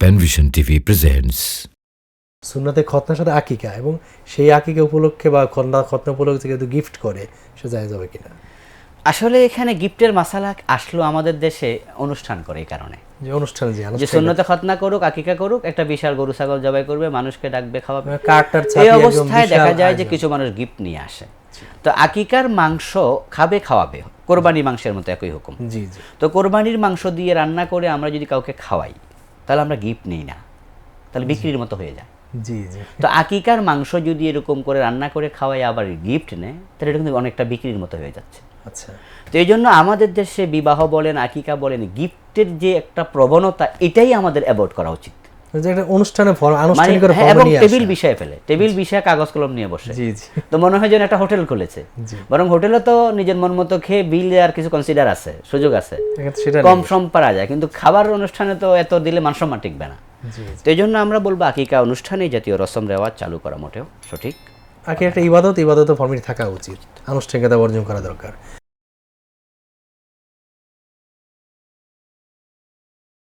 Penvision TV presents. সুন্নাতে খতনার সাথে আকিকা এবং সেই আকিকা উপলক্ষে বা খতনা উপলক্ষে কেউ গিফট করে সে জায়েজ হবে কিনা? আসলে এখানে গিফটের মাসালা আসলো আমাদের দেশে অনুষ্ঠান করে এই কারণে যে অনুষ্ঠানে যে সুন্নতে খতনা করুক আকিকা করুক একটা বিশাল গরু ছাগল জবাই করবে মানুষকে ডাকবে খাওয়াবে কার্টার এই অবস্থায় দেখা যায় যে কিছু মানুষ গিফট নিয়ে আসে তো আকিকার মাংস খাবে খাওয়াবে কোরবানি মাংসের মতো একই হুকুম জি জি তো কোরবানির মাংস দিয়ে রান্না করে আমরা যদি কাউকে খাওয়াই তাহলে আমরা গিফট নিই না তাহলে বিক্রির মতো হয়ে যায় জি জি তো আকিকার মাংস যদি এরকম করে রান্না করে খাওয়াই আবার গিফট নেয় তাহলে এটা কিন্তু অনেকটা বিক্রির মতো হয়ে যাচ্ছে আচ্ছা তো এই জন্য আমাদের দেশে বিবাহ বলেন আকিকা বলেন গিফটের যে একটা প্রবণতা এটাই আমাদের অ্যাভয়েড করা উচিত যে একটা অনুষ্ঠানে মানে আনুষ্ঠানিক করে এবং নিয়ে টেবিল বিষয়ে ফেলে টেবিল বিষয়ে কাগজ কলম নিয়ে বসে জি জি তো মনে হয় যেন একটা হোটেল খুলেছে জি। বরং হোটেলে তো নিজের মন মতো খেয়ে বিল দেওয়ার কিছু কনসিডার আছে সুযোগ আছে এক্ষেত্রে সেটা কম সম পারা যায় কিন্তু খাবার অনুষ্ঠানে তো এত দিলে মানসম্মান টিকবে না জি তো এই জন্য আমরা বলবো আকিকা অনুষ্ঠানে জাতীয় রসম রেওয়াজ চালু করা মোটেও সঠিক আকিকা একটা ইবাদতের ফর্মেট থাকা উচিত, আনুষ্ঠানিকতা বর্জন করা দরকার।